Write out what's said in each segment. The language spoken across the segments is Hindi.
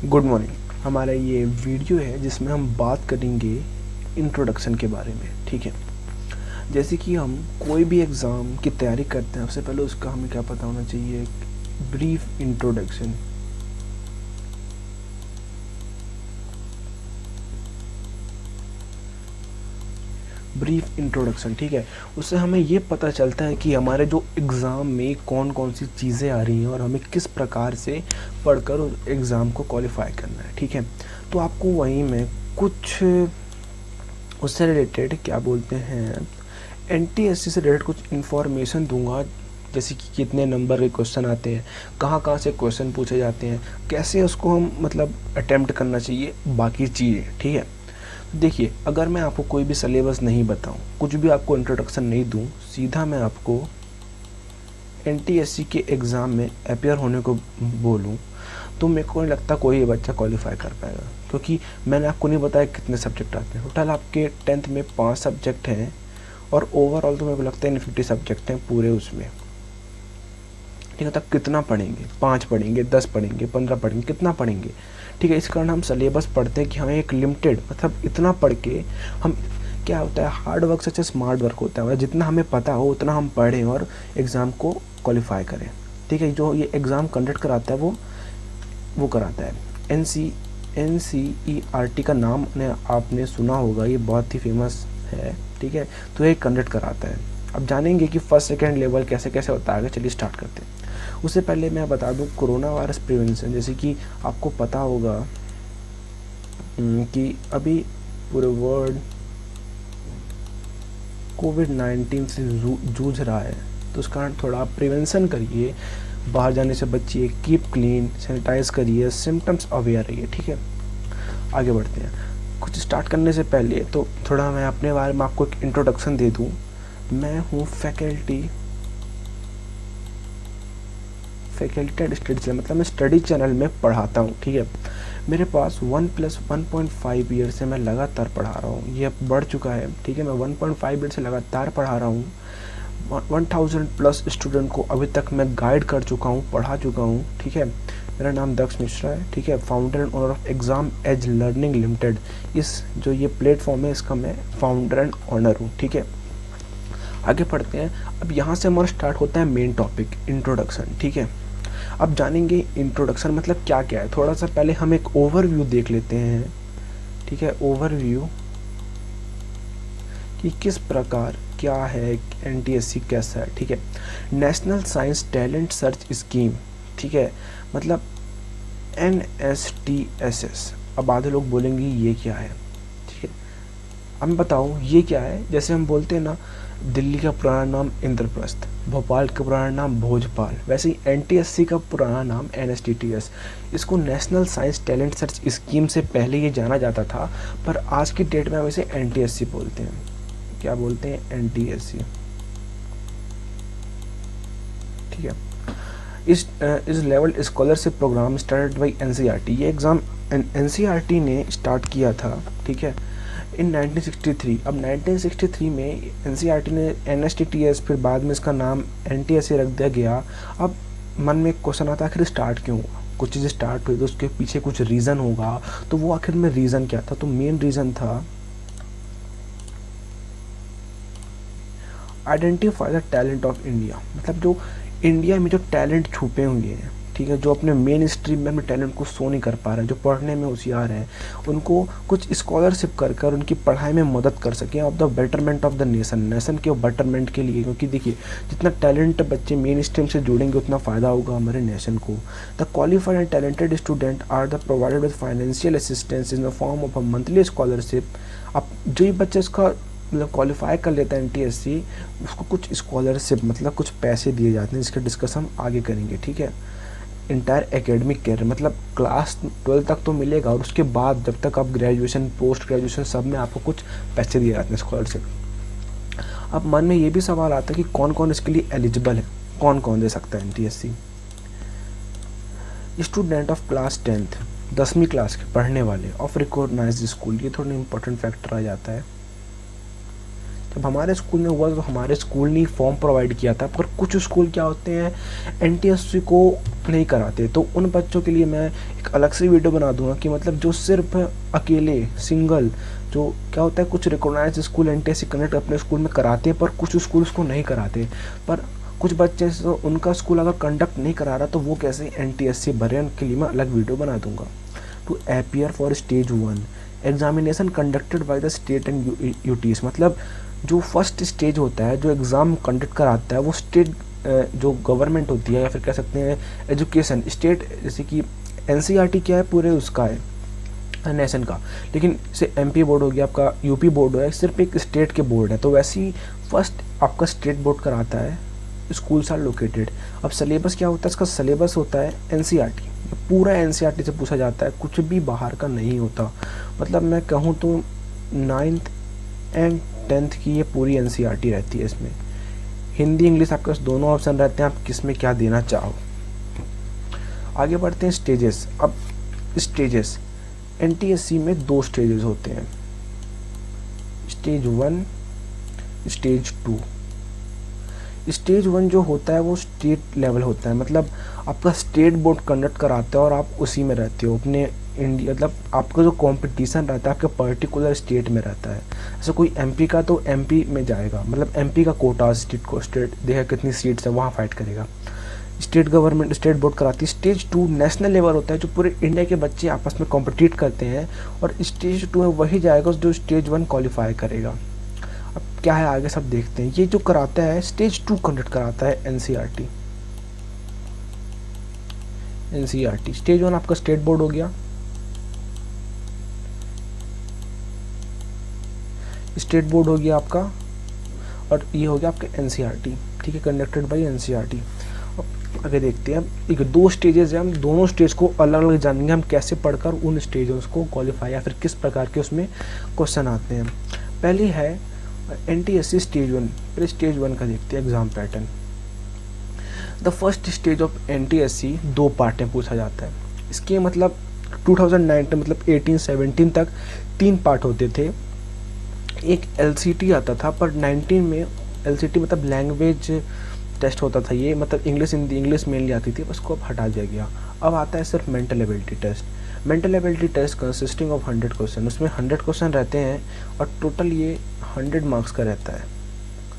Good morning. हमारा ये वीडियो है जिसमें हम बात करेंगे इंट्रोडक्शन के बारे में। ठीक है, जैसे कि हम कोई भी एग्ज़ाम की तैयारी करते हैं उससे पहले उसका हमें क्या पता होना चाहिए, ब्रीफ इंट्रोडक्शन। ब्रीफ इंट्रोडक्शन, ठीक है, उससे हमें ये पता चलता है कि हमारे जो एग्ज़ाम में कौन कौन सी चीज़ें आ रही हैं और हमें किस प्रकार से पढ़कर उस एग्ज़ाम को क्वालिफाई करना है। ठीक है, तो आपको वहीं में कुछ उससे रिलेटेड क्या बोलते हैं, एनटीएससी से रिलेटेड कुछ इन्फॉर्मेशन दूंगा, जैसे कि कितने नंबर के क्वेश्चन आते हैं, कहाँ कहाँ से क्वेश्चन पूछे जाते हैं, कैसे उसको हम मतलब अटेम्प्ट करना चाहिए, बाकी चीज़ें। ठीक है, देखिए, अगर मैं आपको कोई भी सिलेबस नहीं बताऊं, कुछ भी आपको इंट्रोडक्शन नहीं दूं, सीधा मैं आपको एनटीएससी के एग्ज़ाम में अपियर होने को बोलूं, तो मेरे को नहीं लगता कोई बच्चा क्वालिफाई कर पाएगा, क्योंकि मैंने आपको नहीं बताया कितने सब्जेक्ट आते हैं। टोटल आपके 10th में 5 सब्जेक्ट हैं और ओवरऑल तो मेरे को लगता है 50 सब्जेक्ट हैं पूरे उसमें। ठीक है, तब कितना पढ़ेंगे, 5 पढ़ेंगे, 10 पढ़ेंगे, 15 पढ़ेंगे, कितना पढ़ेंगे। ठीक है, इस कारण हम सिलेबस पढ़ते हैं कि हमें एक लिमिटेड, मतलब इतना पढ़ के हम, क्या होता है, हार्ड वर्क से स्मार्ट वर्क होता है, जितना हमें पता हो उतना हम पढ़ें और एग्ज़ाम को क्वालिफाई करें। ठीक है, जो ये एग्ज़ाम कंडक्ट कराता है वो कराता है NCERT का नाम आपने सुना होगा, ये बहुत ही फेमस है। ठीक है, तो ये कंडक्ट कराता है। अब जानेंगे कि फर्स्ट सेकेंड लेवल कैसे कैसे होता है। चलिए स्टार्ट करते हैं। उससे पहले मैं बता दूं कोरोना वायरस प्रिवेंशन, जैसे कि आपको पता होगा कि अभी पूरे वर्ल्ड कोविड-19 से जूझ रहा है, तो उस कारण थोड़ा प्रिवेंशन करिए, बाहर जाने से बचिए, कीप क्लीन, सैनिटाइज करिए, सिम्टम्स अवेयर रहिए। ठीक है, आगे बढ़ते हैं। कुछ स्टार्ट करने से पहले तो थोड़ा मैं अपने बारे में आपको एक इंट्रोडक्शन दे दूं। मैं हूँ फैकल्टी एंड स्टडी, मतलब मैं स्टडी चैनल में पढ़ाता हूँ। ठीक है, मेरे पास 1+1.5 ईयर से मैं लगातार पढ़ा रहा हूँ, ये अब बढ़ चुका है। ठीक है, मैं 1.5 ईयर से लगातार पढ़ा रहा हूँ। 1000+ स्टूडेंट को अभी तक मैं गाइड कर चुका हूँ, पढ़ा चुका हूँ। ठीक है, मेरा नाम दक्ष मिश्रा है। ठीक है, founder and owner of exam as learning limited, इस जो ये प्लेटफॉर्म है इसका मैं फाउंडर एंड ओनर हूँ। ठीक है, आगे पढ़ते हैं। अब यहाँ से हमारा स्टार्ट होता है मेन टॉपिक, इंट्रोडक्शन। ठीक है, अब जानेंगे इंट्रोडक्शन मतलब क्या क्या है। थोड़ा सा पहले हम एक ओवरव्यू देख लेते हैं। ठीक है, ओवरव्यू कि किस प्रकार क्या है, एनटीएससी कैसा है। ठीक है, national science talent search scheme. ठीक है, मतलब NSTSS। अब आधे लोग बोलेंगे ये क्या है। ठीक है, अब मैं बताऊँ ये क्या है। जैसे हम बोलते हैं ना, दिल्ली का पुराना नाम इंद्रप्रस्थ, भोपाल का पुराना नाम भोजपाल, वैसे ही एनटीएससी का पुराना नाम NSTS। इसको national science talent search scheme से पहले ये जाना जाता था, पर आज की डेट में हम इसे एनटीएससी बोलते हैं। क्या बोलते हैं? एनटीएससी। ठीक है, इस level scholarship programme started by NCERT। ये एग्ज़ाम NCERT ने स्टार्ट किया था। ठीक है, इन 1963। अब 1963 में NCERT ने NSTS, फिर बाद में इसका नाम NTSC रख दिया गया। अब मन में एक क्वेश्चन आता है, आखिर स्टार्ट क्यों हुआ? कुछ चीज़ें स्टार्ट हुई तो उसके पीछे कुछ रीज़न होगा, तो वो आखिर में रीज़न क्या था? तो मेन रीज़न था identify the talent of India, मतलब जो इंडिया में जो टैलेंट छुपे हुए हैं। ठीक है, जो अपने मेन स्ट्रीम में अपने टैलेंट को शो नहीं कर पा रहे हैं, जो पढ़ने में होशियार हैं, उनको कुछ स्कॉलरशिप कर कर उनकी पढ़ाई में मदद कर सकें, of the betterment of the nation के बेटरमेंट के लिए। क्योंकि देखिए, जितना टैलेंट बच्चे मेन स्ट्रीम से जुड़ेंगे उतना फ़ायदा होगा हमारे नेशन को। The qualified and talented student are the provided with financial assistance in the form of a monthly scholarship. अब जो ही बच्चे इसका मतलब क्वालिफाई कर लेता है NTSC, उसको कुछ स्कॉलरशिप मतलब कुछ पैसे दिए जाते हैं, इसका डिस्कस हम आगे करेंगे। ठीक है, इंटायर एकेडमिक कैरियर मतलब क्लास 12 तक तो मिलेगा, और उसके बाद जब तक आप ग्रेजुएशन, पोस्ट ग्रेजुएशन, सब में आपको कुछ पैसे दिए जाते हैं स्कॉलरशिप। अब मन में ये भी सवाल आता है कि कौन कौन इसके लिए एलिजिबल है, कौन कौन दे सकता है NTSC? Student of class 10th, 10वीं क्लास के पढ़ने वाले ऑफ रिकॉग्नाइज्ड स्कूल, ये थोड़ा इंपॉर्टेंट फैक्टर आ जाता है। जब हमारे स्कूल में हुआ तो हमारे स्कूल ने फॉर्म प्रोवाइड किया था, पर कुछ स्कूल क्या होते हैं एनटीएससी को नहीं कराते। तो उन बच्चों के लिए मैं एक अलग से वीडियो बना दूंगा कि मतलब जो सिर्फ अकेले सिंगल जो क्या होता है, कुछ रिकॉग्नाइज स्कूल एनटीएससी कंडक्ट अपने स्कूल में कराते हैं, पर कुछ स्कूल उसको नहीं कराते। पर कुछ बच्चे तो उनका स्कूल अगर कंडक्ट नहीं करा रहा तो वो कैसे एनटीएससी भरे, उनके लिए मैं अलग वीडियो बना दूंगा। To appear for stage 1 examination conducted by the state and UTs, मतलब जो फर्स्ट स्टेज होता है, जो एग्ज़ाम कंडक्ट कराता है वो स्टेट जो गवर्नमेंट होती है, या फिर कह सकते हैं एजुकेशन स्टेट, जैसे कि एनसीईआरटी क्या है पूरे उसका है नेशन का, लेकिन जैसे एमपी बोर्ड हो गया आपका, यूपी बोर्ड है, सिर्फ एक स्टेट के बोर्ड है। तो वैसे ही फर्स्ट आपका स्टेट बोर्ड कराता है, स्कूल्स आर लोकेटेड। अब सिलेबस क्या होता है, इसका सिलेबस होता है एनसीईआरटी, पूरा एनसीईआरटी से पूछा जाता है, कुछ भी बाहर का नहीं होता। मतलब मैं कहूँ तो 9th एंड 10th की ये पूरी एनसीईआरटी रहती है। इसमें हिंदी इंग्लिश आपके पास दोनों ऑप्शन रहते हैं, आप किस में क्या देना चाहो। आगे बढ़ते हैं स्टेजेस। अब स्टेजेस एनटीएससी में 2 स्टेजेस होते हैं, स्टेज 1 स्टेज 2। स्टेज 1 जो होता है वो स्टेट लेवल होता है, मतलब आपका स्टेट बोर्ड कंडक्ट कराता है और आप उसी में रहते हो अपने इंडिया, मतलब आपका जो कंपटीशन रहता है आपके पर्टिकुलर स्टेट में रहता है। जैसे कोई एमपी का तो एमपी में जाएगा, मतलब एमपी का कोटा स्टेट को स्टेट देखा कितनी सीट्स है वहाँ फाइट करेगा, स्टेट गवर्नमेंट स्टेट बोर्ड कराती है। स्टेज 2 नेशनल लेवल होता है, जो पूरे इंडिया के बच्चे आपस में कॉम्पिटिट करते हैं, और स्टेज 2 में वही जाएगा जो स्टेज 1 क्वालिफाई करेगा। अब क्या है आगे सब देखते हैं। ये जो कराता है स्टेज 2 कंडक्ट कराता है एनसीईआरटी। स्टेज 1 आपका स्टेट बोर्ड हो गया, स्टेट बोर्ड हो गया आपका, और ये हो गया आपका एनसीईआरटी, ठीक है, कंडक्टेड बाय एनसीईआरटी। आगे देखते हैं, अब एक 2 स्टेजेस है, हम दोनों स्टेज को अलग अलग जानेंगे, हम कैसे पढ़कर उन स्टेजेस को क्वालिफाई या फिर किस प्रकार के उसमें क्वेश्चन आते हैं। पहली है एनटीएससी स्टेज 1। फिर स्टेज 1 का देखते हैं exam pattern. The first stage of NTSC 2 part में पूछा जाता है। इसके मतलब 2009 मतलब 18-17 तक 3 पार्ट होते थे। एक एलसीटी आता था, पर 19 में एलसीटी मतलब लैंग्वेज टेस्ट होता था, ये मतलब इंग्लिश हिंदी इंग्लिश मेनली आती थी, उसको अब हटा दिया गया। अब आता है सिर्फ mental ability test. Mental ability test consisting of 100 question, उसमें 100 क्वेश्चन रहते हैं और टोटल ये 100 मार्क्स का रहता है।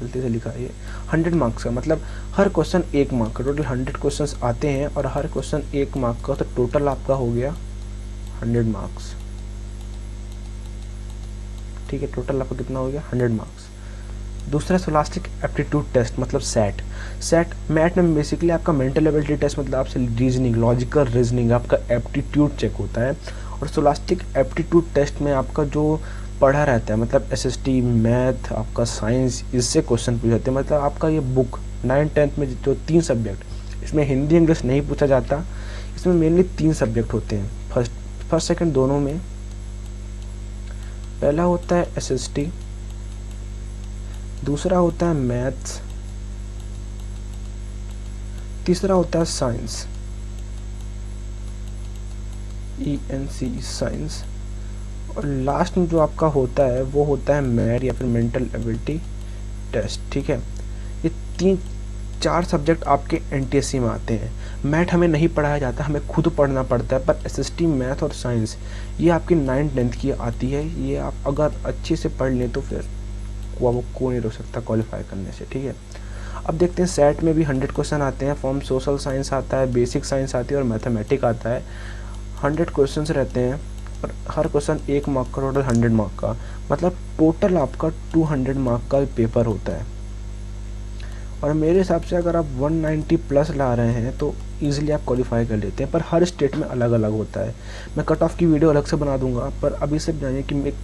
गलती से लिखा है ये 100 मार्क्स का, मतलब हर क्वेश्चन 1 मार्क का, टोटल 100 क्वेश्चन आते हैं और हर क्वेश्चन 1 मार्क का, तो टोटल आपका हो गया 100 मार्क्स। ठीक है, टोटल आपका कितना हो गया 100 मार्क्स। दूसरा स्कॉलास्टिक एप्टीट्यूड टेस्ट मतलब सेट मैट में बेसिकली आपका मेंटल एबिलिटी टेस्ट, मतलब आपसे रीजनिंग लॉजिकल रीजनिंग आपका एप्टीट्यूड चेक होता है। और स्कॉलास्टिक एप्टीट्यूड टेस्ट में आपका जो पढ़ा रहता है, मतलब एसएसटी मैथ आपका साइंस, इससे क्वेश्चन पूछे जाते हैं। मतलब आपका ये बुक 9th-10th में जो 3 सब्जेक्ट, इसमें हिंदी इंग्लिश नहीं पूछा जाता, इसमें मेनली 3 सब्जेक्ट होते हैं फर्स्ट सेकंड दोनों में। पहला होता है एसएसटी, दूसरा होता है मैथ्स, तीसरा होता है साइंस, ENC साइंस, और लास्ट में जो आपका होता है वो होता है मैट या फिर मेंटल एबिलिटी टेस्ट। ठीक है, ये 3-4 सब्जेक्ट आपके एनटीएससी में आते हैं। मैथ हमें नहीं पढ़ाया जाता, हमें खुद पढ़ना पड़ता है, पर एसएसटी मैथ और साइंस ये आपकी 9th-10th की आती है। ये आप अगर अच्छे से पढ़ लें तो फिर को नहीं रोक सकता क्वालिफाई करने से। ठीक है, अब देखते हैं सेट में भी 100 क्वेश्चन आते हैं। फॉर्म सोशल साइंस आता है, बेसिक साइंस आती है और मैथमेटिक आता है। 100 क्वेश्चंस रहते हैं और हर क्वेश्चन 1 मार्क का, टोटल 100 मार्क का, मतलब टोटल आपका 200 मार्क का पेपर होता है। और मेरे हिसाब से अगर आप 190 प्लस ला रहे हैं तो ईजिली आप क्वालिफाई कर लेते हैं, पर हर स्टेट में अलग अलग होता है। मैं कट ऑफ की वीडियो अलग से बना दूंगा, पर अभी से जानिए कि एक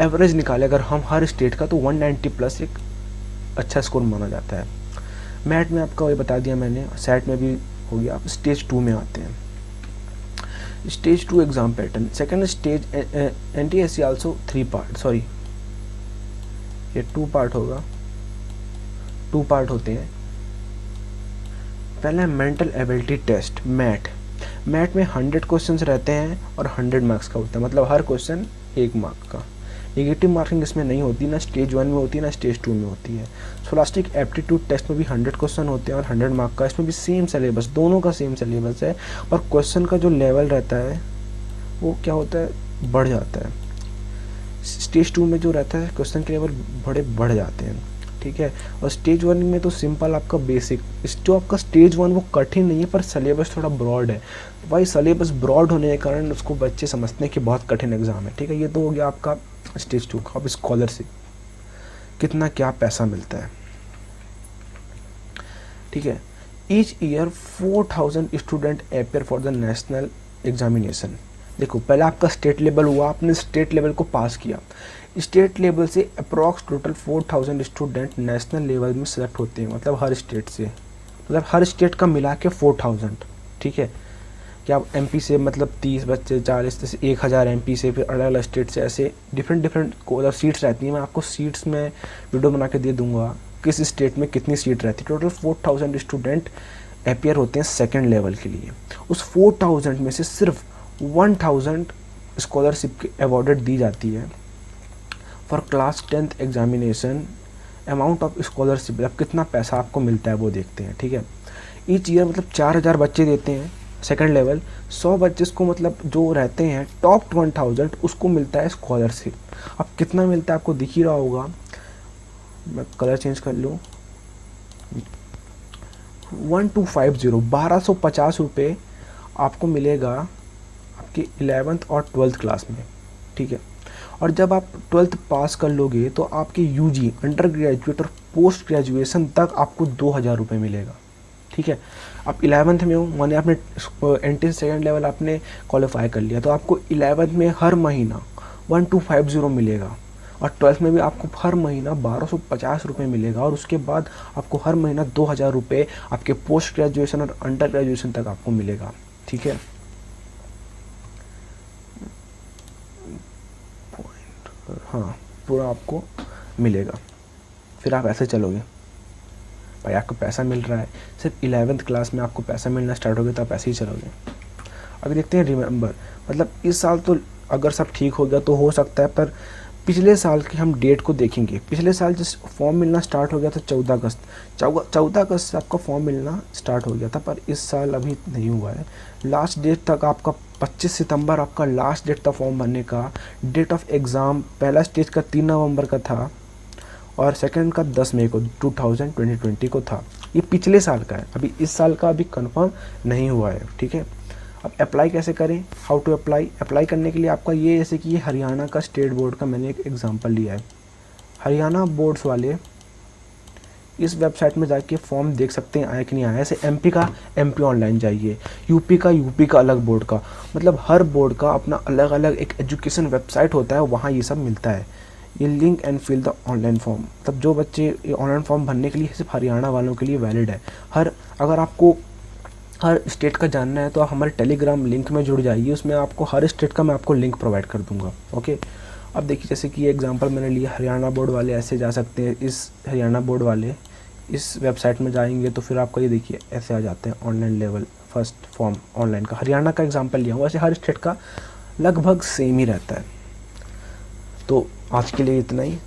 एवरेज निकाले अगर हम हर स्टेट का, तो 190 प्लस एक अच्छा स्कोर माना जाता है। मैट में आपका वही बता दिया मैंने, सेट में भी हो गया। आप स्टेज 2 में आते हैं। Stage 2 exam pattern. Second stage NTSC also 3 part, sorry ये 2 पार्ट होगा, 2 पार्ट होते हैं। पहला मेंटल एबिलिटी टेस्ट मैट में 100 क्वेश्चंस रहते हैं और 100 मार्क्स का होता है, मतलब हर क्वेश्चन 1 मार्क का। नेगेटिव मार्किंग इसमें नहीं होती, ना स्टेज 1 में होती है ना स्टेज 2 में होती है। स्कॉलास्टिक एप्टीट्यूड टेस्ट में भी 100 क्वेश्चन होते हैं और 100 मार्क का, इसमें भी सेम सिलेबस, दोनों का सेम सिलेबस है, पर क्वेश्चन का जो लेवल रहता है वो क्या होता है, बढ़ जाता है। स्टेज 2 में जो रहता है क्वेश्चन के लेवल बड़े बढ़ जाते हैं, ठीक है। और स्टेज 1 में तो सिंपल आपका बेसिक, जो आपका स्टेज 1 वो कठिन नहीं है पर सिलेबस थोड़ा ब्रॉड है। भाई सिलेबस ब्रॉड होने के कारण उसको बच्चे समझते हैं कि बहुत कठिन एग्ज़ाम है, ठीक है। ये तो हो गया आपका स्टेज 2 का। अब स्कॉलरशिप कितना क्या पैसा मिलता है, ठीक है। Each year 4000 student appear for the national examination. देखो पहले आपका स्टेट लेवल हुआ, आपने स्टेट लेवल को पास किया, स्टेट लेवल से approx total 4000 student national level में सेलेक्ट होते हैं, मतलब हर स्टेट से, मतलब हर स्टेट का मिला के 4000, ठीक है। क्या आप एमपी से मतलब 30 बच्चे 40 जैसे 1000 एमपी से, फिर अलग अलग स्टेट से, ऐसे डिफरेंट मतलब सीट्स रहती हैं। मैं आपको सीट्स में वीडियो बना के दे दूंगा किस स्टेट में कितनी सीट रहती है। टोटल 4000 स्टूडेंट अपेयर होते हैं सेकेंड लेवल के लिए। उस 4000 में से सिर्फ 1000 स्कॉलरशिप की अवॉर्डेड दी जाती है for class 10th examination. Amount of scholarship मतलब कितना पैसा आपको मिलता है वो देखते हैं, ठीक है। ईच ईयर मतलब 4000 बच्चे देते हैं सेकंड लेवल, 100 बच्चे को मतलब जो रहते हैं टॉप 1000 उसको मिलता है स्कॉलरशिप। अब कितना मिलता है आपको दिख ही रहा होगा, मैं कलर चेंज कर लूँ, 1250 रुपये आपको मिलेगा आपकी 11th और 12th क्लास में, ठीक है। और जब आप 12th पास कर लोगे तो आपके यूजी अंडर ग्रेजुएट और पोस्ट ग्रेजुएशन तक आपको 2000 रुपये मिलेगा, ठीक है। आप 11th में हो, माने आपने एंट्रेंस सेकेंड लेवल आपने क्वालिफाई कर लिया, तो आपको 11th में हर महीना 1250 मिलेगा, और 12th में भी आपको हर महीना 1250 रुपये मिलेगा, और उसके बाद आपको हर महीना 2000 रुपये आपके पोस्ट ग्रेजुएशन और अंडर ग्रेजुएशन तक आपको मिलेगा, ठीक है। हाँ पूरा आपको मिलेगा। फिर आप ऐसे चलोगे, भाई आपको पैसा मिल रहा है, सिर्फ 11th क्लास में आपको पैसा मिलना स्टार्ट हो गया तो आप ऐसे ही चलोगे। अगर देखते हैं रिमेंबर, मतलब इस साल तो अगर सब ठीक हो गया तो हो सकता है, पर पिछले साल की हम डेट को देखेंगे। पिछले साल जिस फॉर्म मिलना स्टार्ट हो गया था 14 अगस्त, 14 अगस्त से आपका फॉर्म मिलना स्टार्ट हो गया था, पर इस साल अभी नहीं हुआ है। लास्ट डेट तक आपका 25 सितंबर आपका लास्ट डेट था फॉर्म भरने का। डेट ऑफ एग्ज़ाम पहला स्टेज का 3 नवंबर का था और सेकंड का 10 मई को 2020 को था। ये पिछले साल का है, अभी इस साल का अभी कंफर्म नहीं हुआ है, ठीक है। अब अप्लाई कैसे करें, हाउ टू अप्लाई करने के लिए आपका ये, जैसे कि ये हरियाणा का स्टेट बोर्ड का मैंने एक एग्जांपल लिया है। हरियाणा बोर्ड्स वाले इस वेबसाइट में जाके फॉर्म देख सकते हैं आया कि नहीं आया। ऐसे एमपी का एमपी ऑनलाइन जाइए, यूपी का अलग बोर्ड का, मतलब हर बोर्ड का अपना अलग अलग एक एजुकेशन वेबसाइट होता है, वहाँ ये सब मिलता है। ये link and fill the online form, तब जो बच्चे ये ऑनलाइन फॉर्म भरने के लिए सिर्फ हरियाणा वालों के लिए वैलिड है। अगर आपको हर स्टेट का जानना है तो आप हमारे टेलीग्राम लिंक में जुड़ जाइए, उसमें आपको हर स्टेट का मैं आपको लिंक प्रोवाइड कर दूंगा, ओके। अब देखिए जैसे कि ये एग्जांपल मैंने लिया, हरियाणा बोर्ड वाले ऐसे जा सकते हैं। इस हरियाणा बोर्ड वाले इस वेबसाइट में जाएंगे तो फिर आपका ये देखिए ऐसे आ जाते हैं online level first form online का। हरियाणा का एग्जाम्पल लिया हूँ, वैसे हर स्टेट का लगभग सेम ही रहता है। तो आज के लिए इतना ही,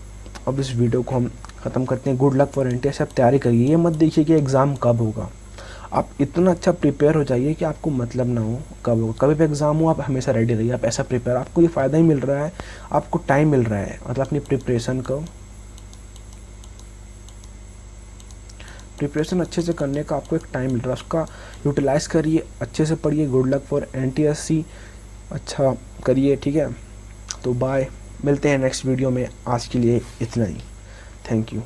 अब इस वीडियो को हम ख़त्म करते हैं। गुड लक फॉर एनटीएस, आप तैयारी करिए, ये मत देखिए कि एग्ज़ाम कब होगा, आप इतना अच्छा प्रिपेयर हो जाइए कि आपको मतलब ना हो कब होगा। कभी भी एग्ज़ाम हो आप हमेशा रेडी रहिए, आप ऐसा प्रिपेयर, आपको ये फ़ायदा ही मिल रहा है, आपको टाइम मिल रहा है, मतलब अपनी प्रिपरेशन अच्छे से करने का आपको एक टाइम मिल रहा है, उसका यूटिलाइज़ करिए, अच्छे से पढ़िए। गुड लक फॉर एनटीएससी, अच्छा करिए, ठीक है। तो बाय, मिलते हैं नेक्स्ट वीडियो में, आज के लिए इतना ही, थैंक यू।